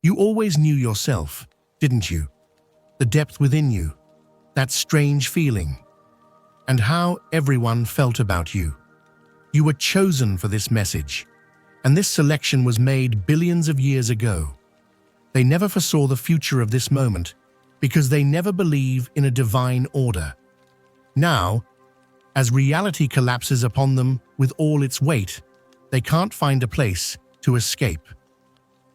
You always knew yourself, didn't you? The depth within you, that strange feeling, and how everyone felt about you. You were chosen for this message, and this selection was made billions of years ago. They never foresaw the future of this moment because they never believe in a divine order. Now, as reality collapses upon them with all its weight, they can't find a place to escape.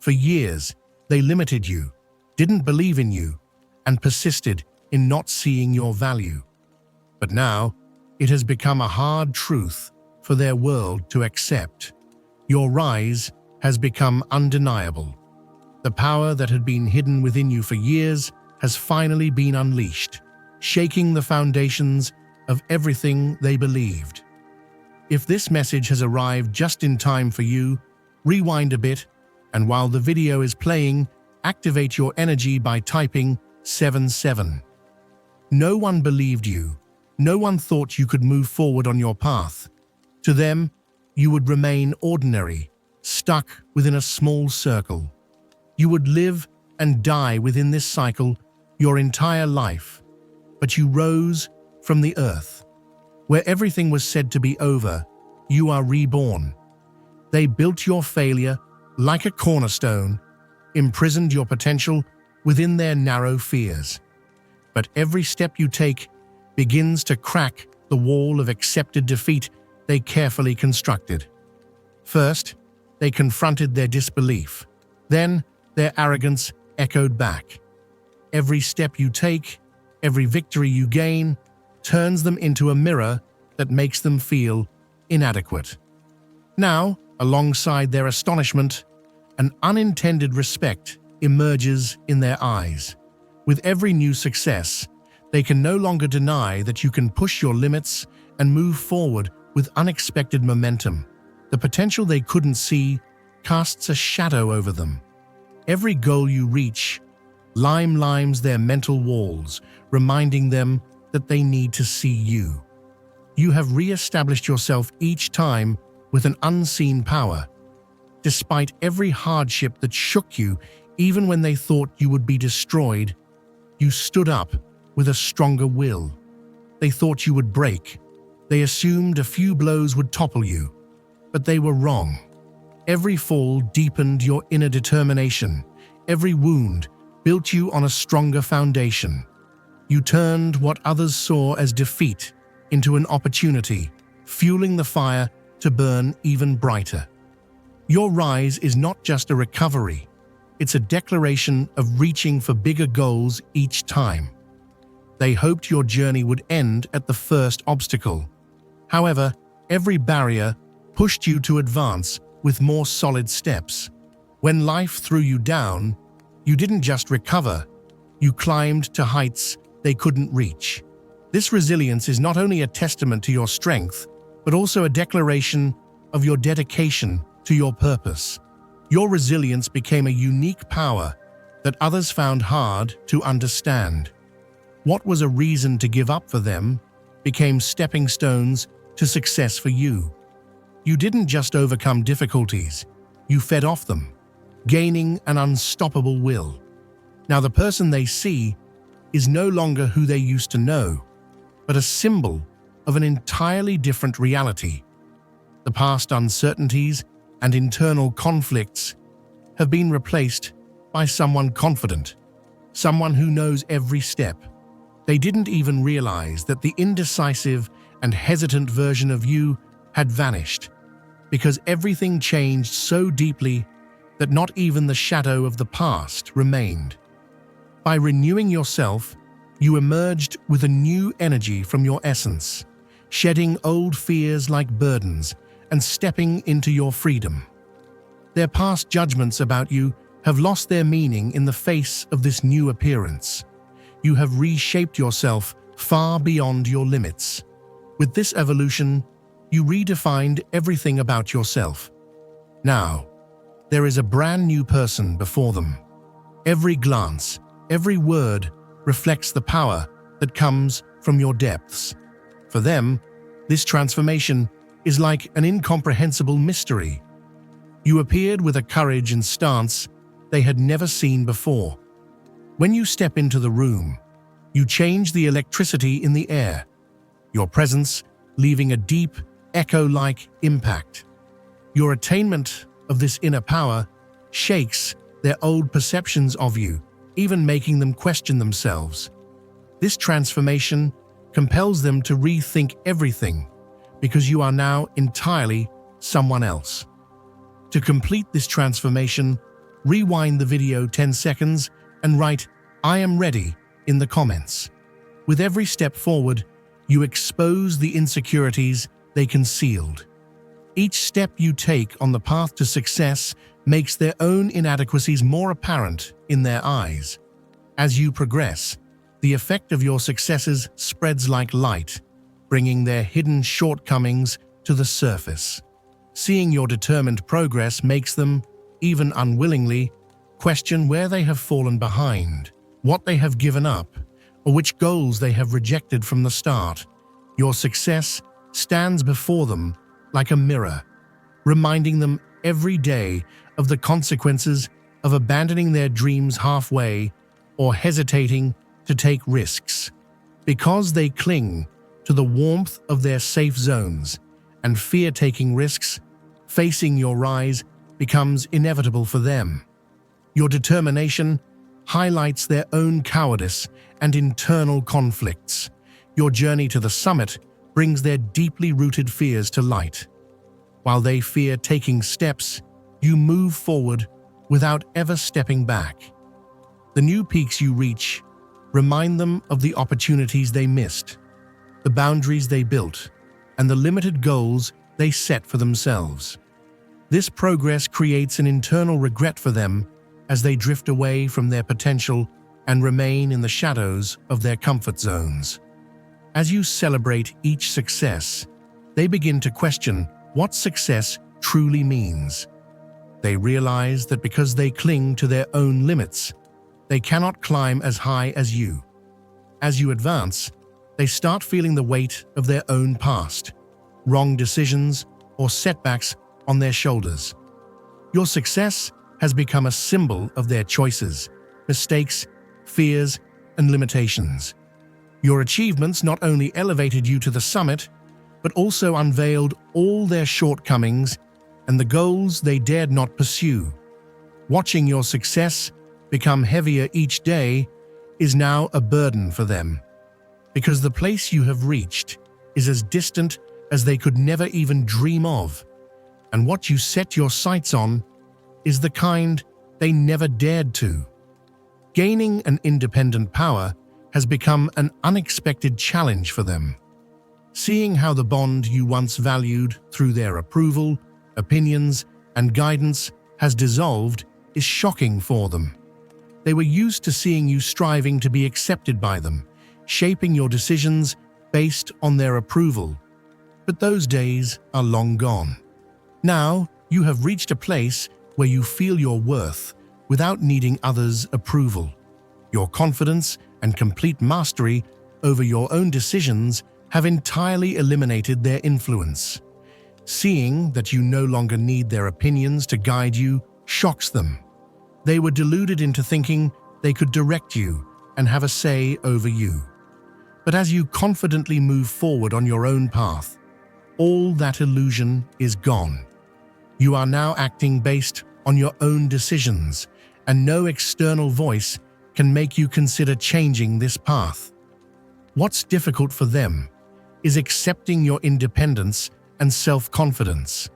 For years, they limited you, didn't believe in you, and persisted in not seeing your value. But now, it has become a hard truth for their world to accept. Your rise has become undeniable. The power that had been hidden within you for years has finally been unleashed, shaking the foundations of everything they believed. If this message has arrived just in time for you, rewind a bit, and while the video is playing, activate your energy by typing 77. No one believed you. No one thought you could move forward on your path. To them, you would remain ordinary, stuck within a small circle. You would live and die within this cycle your entire life. But you rose from the earth. Where everything was said to be over, you are reborn. They built your failure like a cornerstone, imprisoned your potential within their narrow fears. But every step you take begins to crack the wall of accepted defeat they carefully constructed. First, they confronted their disbelief. Then, their arrogance echoed back. Every step you take, every victory you gain, turns them into a mirror that makes them feel inadequate. Now, alongside their astonishment, an unintended respect emerges in their eyes. With every new success, they can no longer deny that you can push your limits and move forward with unexpected momentum. The potential they couldn't see casts a shadow over them. Every goal you reach limes their mental walls, reminding them that they need to see you. You have re-established yourself each time with an unseen power. Despite every hardship that shook you, even when they thought you would be destroyed, you stood up with a stronger will. They thought you would break. They assumed a few blows would topple you. But they were wrong. Every fall deepened your inner determination. Every wound built you on a stronger foundation. You turned what others saw as defeat into an opportunity, fueling the fire to burn even brighter. Your rise is not just a recovery. It's a declaration of reaching for bigger goals each time. They hoped your journey would end at the first obstacle. However, every barrier pushed you to advance with more solid steps. When life threw you down, you didn't just recover, you climbed to heights they couldn't reach. This resilience is not only a testament to your strength, but also a declaration of your dedication to your purpose. Your resilience became a unique power that others found hard to understand. What was a reason to give up for them became stepping stones to success for you. You didn't just overcome difficulties, you fed off them, gaining an unstoppable will. Now the person they see is no longer who they used to know, but a symbol of an entirely different reality. The past uncertainties and internal conflicts have been replaced by someone confident, someone who knows every step. They didn't even realize that the indecisive and hesitant version of you had vanished, because everything changed so deeply that not even the shadow of the past remained. By renewing yourself, you emerged with a new energy from your essence, shedding old fears like burdens and stepping into your freedom. Their past judgments about you have lost their meaning in the face of this new appearance. You have reshaped yourself far beyond your limits. With this evolution, you redefined everything about yourself. Now, there is a brand new person before them. Every glance, every word reflects the power that comes from your depths. For them, this transformation is like an incomprehensible mystery. You appeared with a courage and stance they had never seen before. When you step into the room, you change the electricity in the air, your presence leaving a deep, echo-like impact. Your attainment of this inner power shakes their old perceptions of you, even making them question themselves. This transformation compels them to rethink everything because you are now entirely someone else. To complete this transformation, rewind the video 10 seconds and write "I am ready" in the comments. With every step forward, you expose the insecurities they concealed. Each step you take on the path to success makes their own inadequacies more apparent in their eyes. As you progress, the effect of your successes spreads like light, bringing their hidden shortcomings to the surface. Seeing your determined progress makes them, even unwillingly, question where they have fallen behind, what they have given up, or which goals they have rejected from the start. Your success stands before them like a mirror, reminding them every day of the consequences of abandoning their dreams halfway or hesitating to take risks. Because they cling to the warmth of their safe zones and fear taking risks, facing your rise becomes inevitable for them. Your determination highlights their own cowardice and internal conflicts. Your journey to the summit brings their deeply rooted fears to light. While they fear taking steps, you move forward without ever stepping back. The new peaks you reach remind them of the opportunities they missed, the boundaries they built, and the limited goals they set for themselves. This progress creates an internal regret for them as they drift away from their potential and remain in the shadows of their comfort zones. As you celebrate each success, they begin to question what success truly means. They realize that because they cling to their own limits, they cannot climb as high as you. As you advance, they start feeling the weight of their own past, wrong decisions, or setbacks on their shoulders. Your success has become a symbol of their choices, mistakes, fears, and limitations. Your achievements not only elevated you to the summit, but also unveiled all their shortcomings and the goals they dared not pursue. Watching your success become heavier each day is now a burden for them, because the place you have reached is as distant as they could never even dream of, and what you set your sights on is the kind they never dared to. Gaining an independent power has become an unexpected challenge for them. Seeing how the bond you once valued through their approval, opinions, and guidance has dissolved is shocking for them. They were used to seeing you striving to be accepted by them, shaping your decisions based on their approval. But those days are long gone. Now, you have reached a place where you feel your worth without needing others' approval. Your confidence and complete mastery over your own decisions have entirely eliminated their influence. Seeing that you no longer need their opinions to guide you shocks them. They were deluded into thinking they could direct you and have a say over you. But as you confidently move forward on your own path, all that illusion is gone. You are now acting based on your own decisions, and no external voice can make you consider changing this path. What's difficult for them is accepting your independence and self-confidence,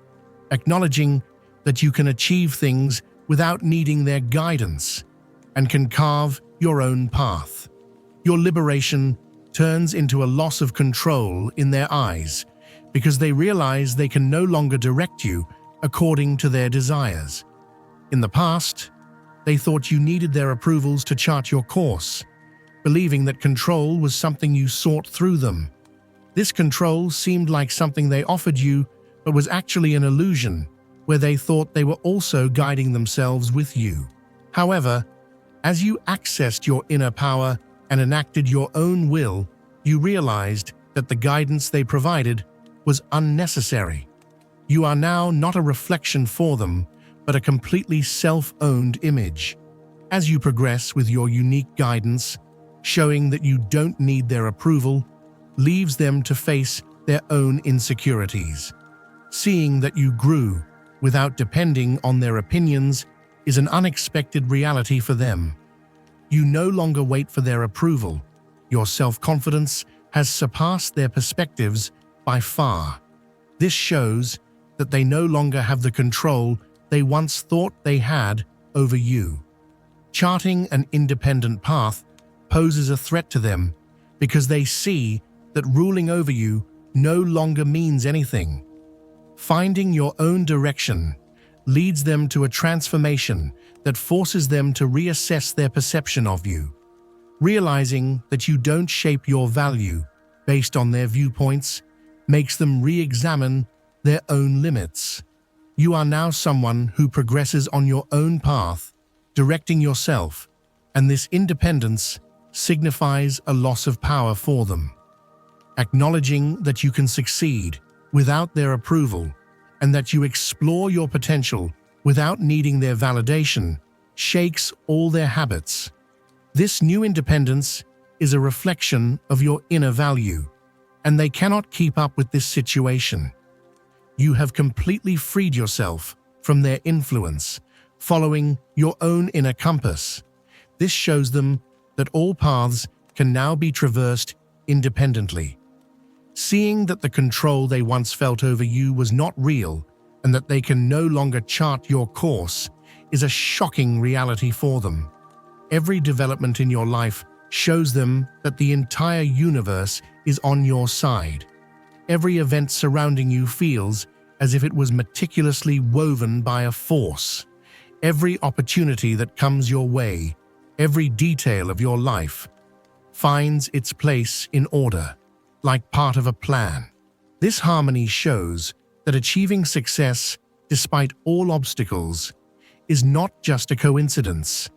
acknowledging that you can achieve things without needing their guidance and can carve your own path. Your liberation turns into a loss of control in their eyes because they realize they can no longer direct you according to their desires. In the past, they thought you needed their approvals to chart your course, believing that control was something you sought through them. This control seemed like something they offered you, but was actually an illusion where they thought they were also guiding themselves with you. However, as you accessed your inner power and enacted your own will, you realized that the guidance they provided was unnecessary. You are now not a reflection for them, but a completely self-owned image. As you progress with your unique guidance, showing that you don't need their approval, leaves them to face their own insecurities. Seeing that you grew without depending on their opinions is an unexpected reality for them. You no longer wait for their approval. Your self-confidence has surpassed their perspectives by far. This shows that they no longer have the control they once thought they had over you. Charting an independent path poses a threat to them because they see that ruling over you no longer means anything. Finding your own direction leads them to a transformation that forces them to reassess their perception of you. Realizing that you don't shape your value based on their viewpoints makes them re-examine their own limits. You are now someone who progresses on your own path, directing yourself, and this independence signifies a loss of power for them. Acknowledging that you can succeed without their approval and that you explore your potential without needing their validation shakes all their habits. This new independence is a reflection of your inner value, and they cannot keep up with this situation. You have completely freed yourself from their influence, following your own inner compass. This shows them that all paths can now be traversed independently. Seeing that the control they once felt over you was not real and that they can no longer chart your course is a shocking reality for them. Every development in your life shows them that the entire universe is on your side. Every event surrounding you feels as if it was meticulously woven by a force. Every opportunity that comes your way, every detail of your life, finds its place in order, like part of a plan. This harmony shows that achieving success, despite all obstacles, is not just a coincidence,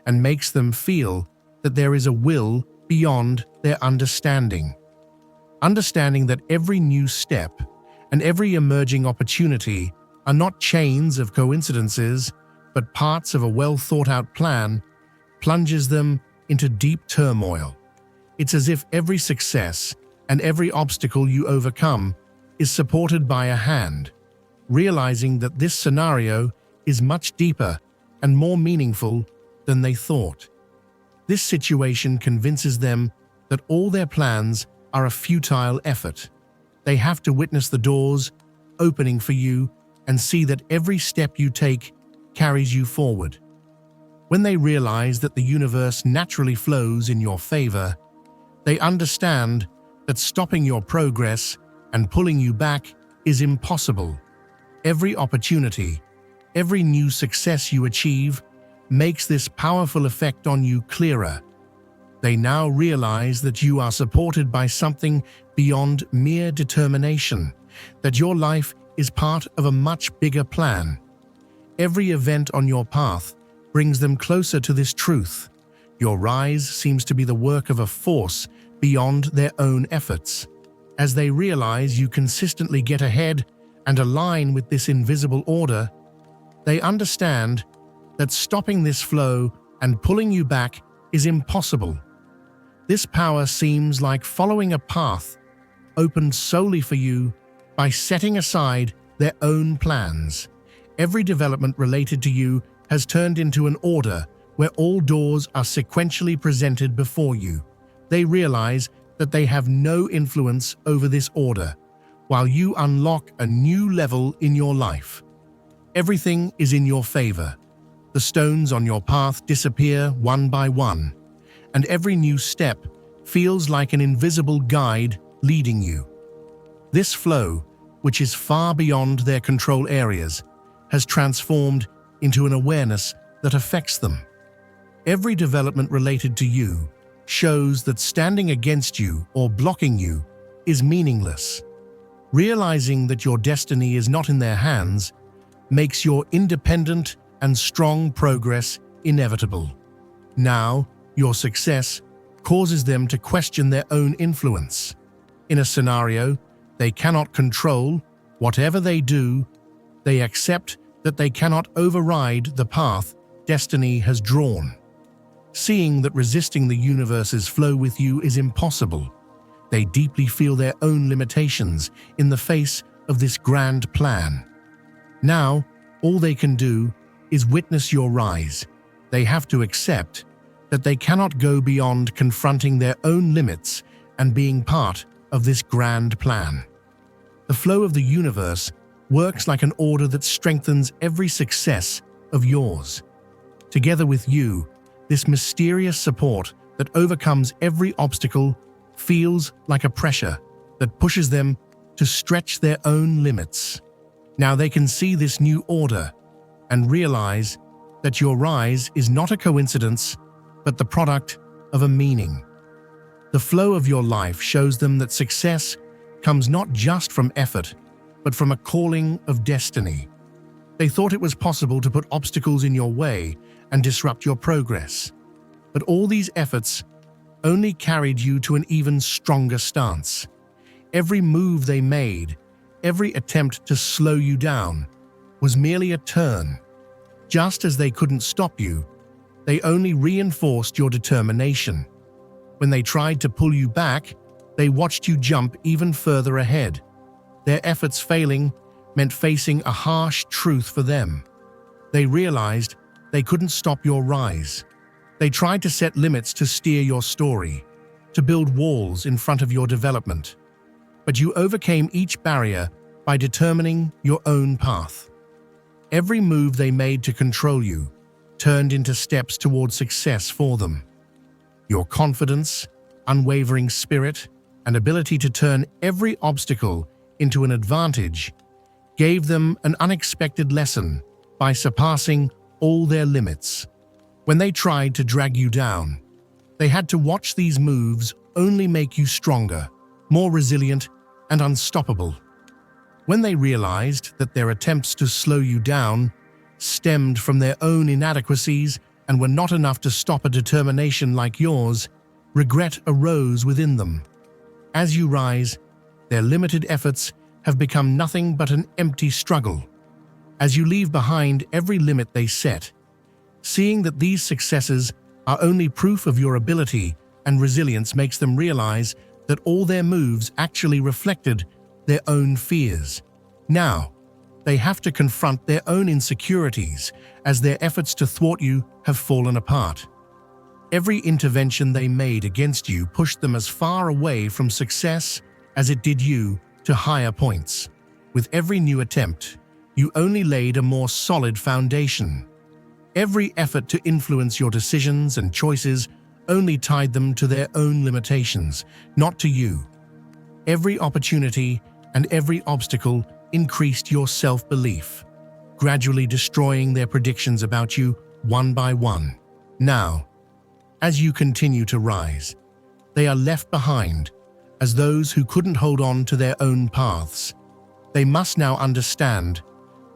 and makes them feel that there is a will beyond their understanding. Understanding that every new step and every emerging opportunity are not chains of coincidences, but parts of a well-thought-out plan, plunges them into deep turmoil. It's as if every success and every obstacle you overcome is supported by a hand. Realizing that this scenario is much deeper and more meaningful than they thought. This situation convinces them that all their plans are a futile effort. They have to witness the doors opening for you and see that every step you take carries you forward. When they realize that the universe naturally flows in your favor, they understand that stopping your progress and pulling you back is impossible. Every opportunity, every new success you achieve makes this powerful effect on you clearer. They now realize that you are supported by something beyond mere determination, that your life is part of a much bigger plan. Every event on your path brings them closer to this truth. Your rise seems to be the work of a force beyond their own efforts. As they realize you consistently get ahead and align with this invisible order, they understand that stopping this flow and pulling you back is impossible. This power seems like following a path opened solely for you by setting aside their own plans. Every development related to you has turned into an order where all doors are sequentially presented before you. They realize that they have no influence over this order, while you unlock a new level in your life. Everything is in your favor. The stones on your path disappear one by one, and every new step feels like an invisible guide leading you. This flow, which is far beyond their control areas, has transformed into an awareness that affects them. Every development related to you shows that standing against you or blocking you is meaningless. Realizing that your destiny is not in their hands makes your independent and strong progress inevitable. Now, your success causes them to question their own influence. In a scenario they cannot control, whatever they do, they accept that they cannot override the path destiny has drawn. Seeing that resisting the universe's flow with you is impossible, they deeply feel their own limitations in the face of this grand plan. Now, all they can do is witness your rise. They have to accept that they cannot go beyond confronting their own limits and being part of this grand plan. The flow of the universe works like an order that strengthens every success of yours. Together with you, this mysterious support that overcomes every obstacle feels like a pressure that pushes them to stretch their own limits. Now they can see this new order and realize that your rise is not a coincidence, but the product of a meaning. The flow of your life shows them that success comes not just from effort, but from a calling of destiny. They thought it was possible to put obstacles in your way and disrupt your progress. But all these efforts only carried you to an even stronger stance. Every move they made, every attempt to slow you down, was merely a turn. Just as they couldn't stop you, they only reinforced your determination. When they tried to pull you back, they watched you jump even further ahead. Their efforts failing meant facing a harsh truth for them. They realized they couldn't stop your rise. They tried to set limits to steer your story, to build walls in front of your development. But you overcame each barrier by determining your own path. Every move they made to control you turned into steps toward success for them. Your confidence, unwavering spirit, and ability to turn every obstacle into an advantage gave them an unexpected lesson by surpassing all their limits. When they tried to drag you down, they had to watch these moves only make you stronger, more resilient, and unstoppable. When they realized that their attempts to slow you down stemmed from their own inadequacies and were not enough to stop a determination like yours, regret arose within them. As you rise, their limited efforts have become nothing but an empty struggle. As you leave behind every limit they set, seeing that these successes are only proof of your ability and resilience makes them realize that all their moves actually reflected their own fears. Now, they have to confront their own insecurities as their efforts to thwart you have fallen apart. Every intervention they made against you pushed them as far away from success as it did you to higher points. With every new attempt, you only laid a more solid foundation. Every effort to influence your decisions and choices only tied them to their own limitations, not to you. Every opportunity and every obstacle increased your self-belief, gradually destroying their predictions about you one by one. Now, as you continue to rise, they are left behind as those who couldn't hold on to their own paths. They must now understand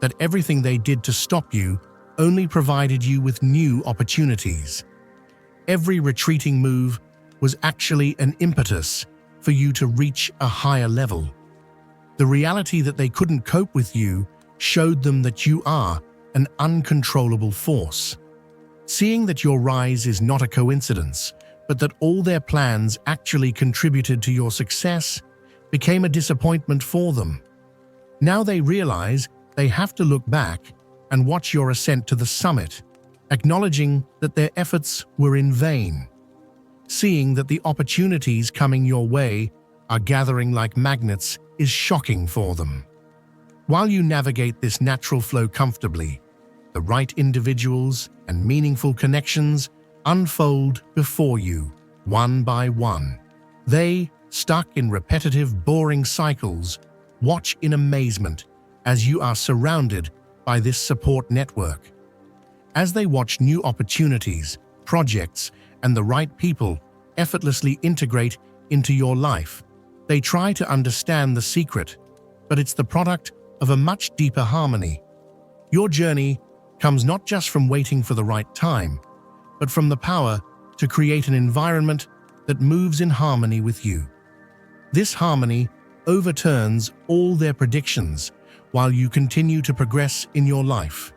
that everything they did to stop you only provided you with new opportunities. Every retreating move was actually an impetus for you to reach a higher level. The reality that they couldn't cope with you showed them that you are an uncontrollable force. Seeing that your rise is not a coincidence, but that all their plans actually contributed to your success, became a disappointment for them. Now they realize they have to look back and watch your ascent to the summit, acknowledging that their efforts were in vain. Seeing that the opportunities coming your way are gathering like magnets is shocking for them. While you navigate this natural flow comfortably, the right individuals and meaningful connections unfold before you, one by one. They, stuck in repetitive, boring cycles, watch in amazement as you are surrounded by this support network. As they watch new opportunities, projects, and the right people effortlessly integrate into your life, they try to understand the secret, but it's the product of a much deeper harmony. Your journey comes not just from waiting for the right time, but from the power to create an environment that moves in harmony with you. This harmony overturns all their predictions, while you continue to progress in your life.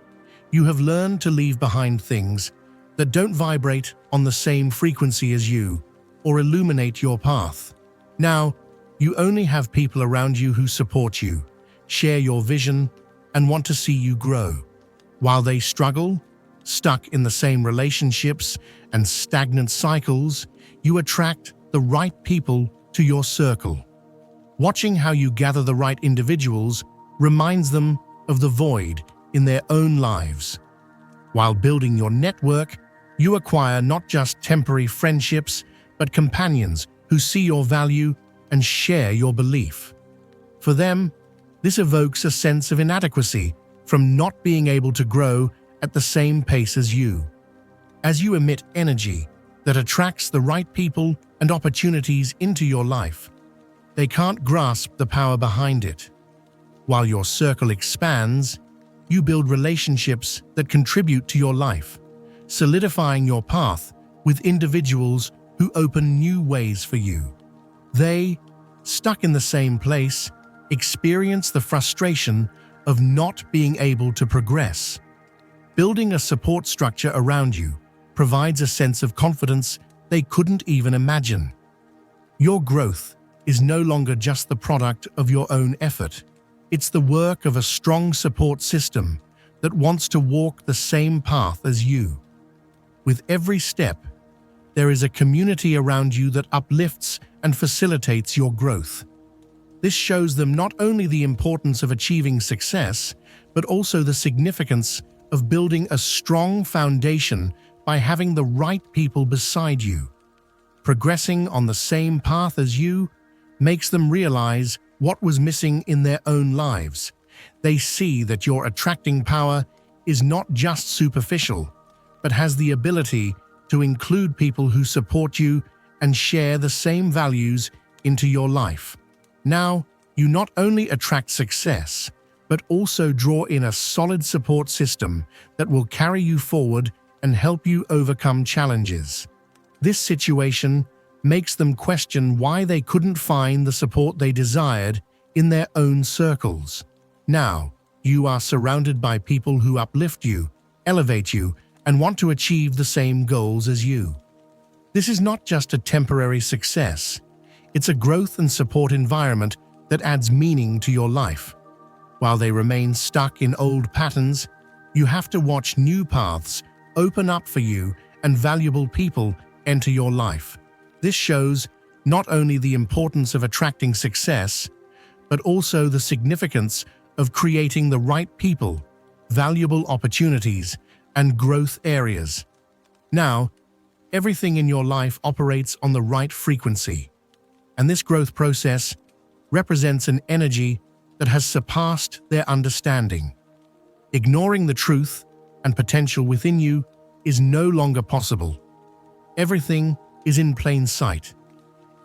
You have learned to leave behind things that don't vibrate on the same frequency as you or illuminate your path. Now, you only have people around you who support you, share your vision, and want to see you grow. While they struggle, stuck in the same relationships and stagnant cycles, you attract the right people to your circle. Watching how you gather the right individuals reminds them of the void in their own lives. While building your network, you acquire not just temporary friendships, but companions who see your value and share your belief. For them, this evokes a sense of inadequacy from not being able to grow at the same pace as you. As you emit energy that attracts the right people and opportunities into your life, they can't grasp the power behind it. While your circle expands, you build relationships that contribute to your life, solidifying your path with individuals who open new ways for you. They, stuck in the same place, experience the frustration of not being able to progress. Building a support structure around you provides a sense of confidence they couldn't even imagine. Your growth is no longer just the product of your own effort. It's the work of a strong support system that wants to walk the same path as you. With every step, there is a community around you that uplifts and facilitates your growth. This shows them not only the importance of achieving success, but also the significance of building a strong foundation by having the right people beside you. Progressing on the same path as you makes them realize what was missing in their own lives. They see that your attracting power is not just superficial, but has the ability to include people who support you and share the same values into your life. Now, you not only attract success, but also draw in a solid support system that will carry you forward and help you overcome challenges. This situation makes them question why they couldn't find the support they desired in their own circles. Now, you are surrounded by people who uplift you, elevate you, and want to achieve the same goals as you. This is not just a temporary success. It's a growth and support environment that adds meaning to your life. While they remain stuck in old patterns, you have to watch new paths open up for you and valuable people enter your life. This shows not only the importance of attracting success, but also the significance of creating the right people, valuable opportunities, and growth areas. Now, everything in your life operates on the right frequency, and this growth process represents an energy that has surpassed their understanding. Ignoring the truth and potential within you is no longer possible. Everything is in plain sight.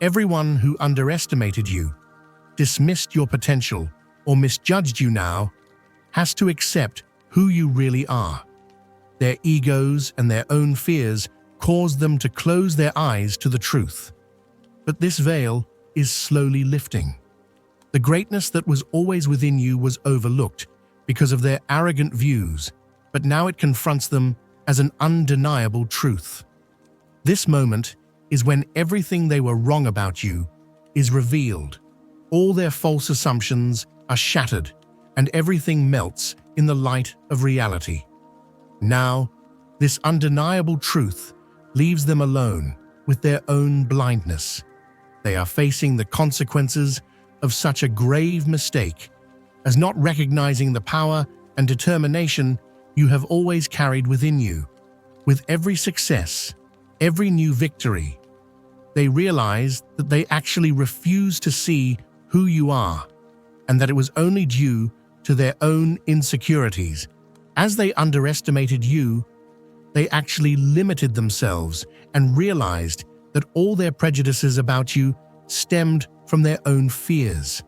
Everyone who underestimated you, dismissed your potential, or misjudged you now has to accept who you really are. Their egos and their own fears cause them to close their eyes to the truth. But this veil is slowly lifting. The greatness that was always within you was overlooked because of their arrogant views, but now it confronts them as an undeniable truth. This moment is when everything they were wrong about you is revealed. All their false assumptions are shattered, and everything melts in the light of reality. Now, this undeniable truth leaves them alone with their own blindness. They are facing the consequences of such a grave mistake as not recognizing the power and determination you have always carried within you. With every success, every new victory, they realize that they actually refuse to see who you are, and that it was only due to their own insecurities. As they underestimated you, they actually limited themselves and realized that all their prejudices about you stemmed from their own fears.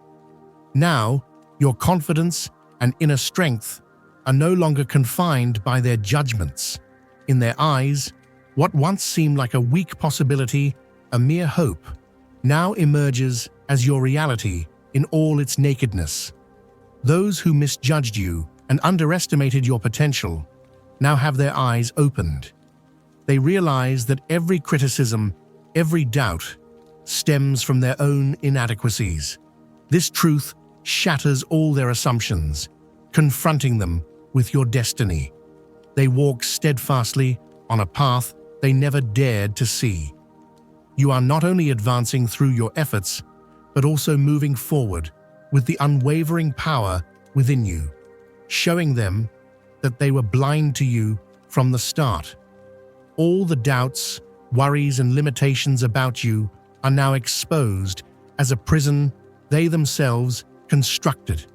Now, your confidence and inner strength are no longer confined by their judgments. In their eyes, what once seemed like a weak possibility, a mere hope, now emerges as your reality in all its nakedness. Those who misjudged you and underestimated your potential now have their eyes opened. They realize that every criticism, every doubt, stems from their own inadequacies. This truth shatters all their assumptions, confronting them with your destiny. They walk steadfastly on a path they never dared to see. You are not only advancing through your efforts, but also moving forward with the unwavering power within you, showing them that they were blind to you from the start. All the doubts, worries, and limitations about you are now exposed as a prison they themselves constructed.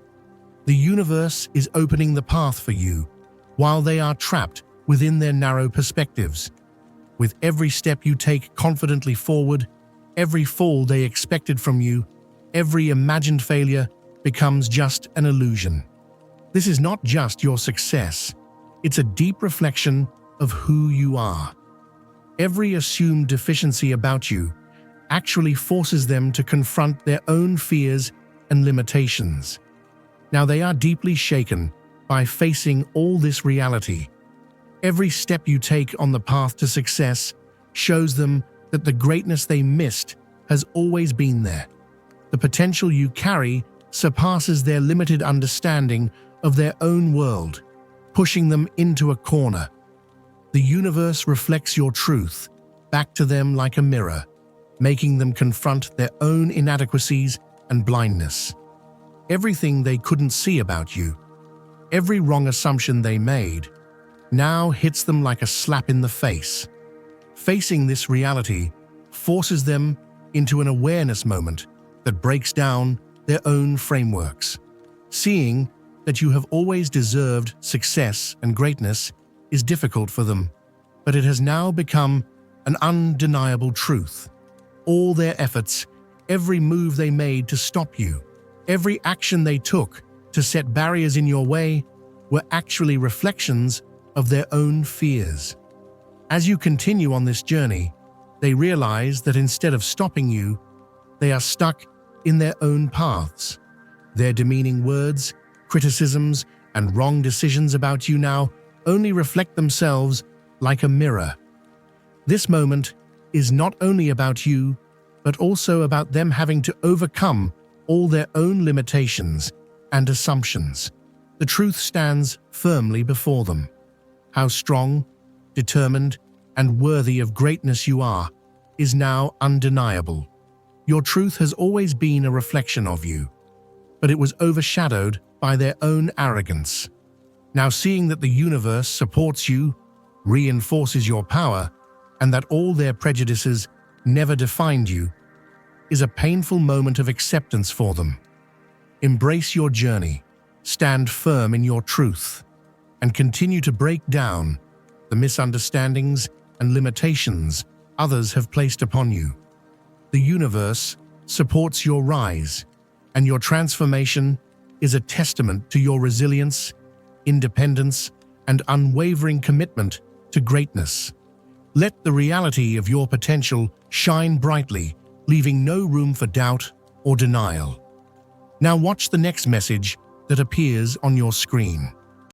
The universe is opening the path for you while they are trapped within their narrow perspectives. With every step you take confidently forward, every fall they expected from you, every imagined failure becomes just an illusion. This is not just your success, it's a deep reflection of who you are. Every assumed deficiency about you actually forces them to confront their own fears and limitations. Now they are deeply shaken by facing all this reality. Every step you take on the path to success shows them that the greatness they missed has always been there. The potential you carry surpasses their limited understanding of their own world, pushing them into a corner. The universe reflects your truth back to them like a mirror, making them confront their own inadequacies and blindness. Everything they couldn't see about you, every wrong assumption they made, now hits them like a slap in the face. Facing this reality forces them into an awareness moment that breaks down their own frameworks. Seeing that you have always deserved success and greatness is difficult for them, but it has now become an undeniable truth. All their efforts, every move they made to stop you, every action they took to set barriers in your way were actually reflections of their own fears. As you continue on this journey, they realize that instead of stopping you, they are stuck in their own paths. Their demeaning words, criticisms, and wrong decisions about you now only reflect themselves like a mirror. This moment is not only about you, but also about them having to overcome all their own limitations and assumptions. The truth stands firmly before them. How strong, determined, and worthy of greatness you are is now undeniable. Your truth has always been a reflection of you, but it was overshadowed by their own arrogance. Now seeing that the universe supports you, reinforces your power, and that all their prejudices never defined you, is a painful moment of acceptance for them. Embrace your journey, stand firm in your truth, and continue to break down the misunderstandings and limitations others have placed upon you. The universe supports your rise, and your transformation is a testament to your resilience, independence, and unwavering commitment to greatness. Let the reality of your potential shine brightly, leaving no room for doubt or denial. Now watch the next message that appears on your screen.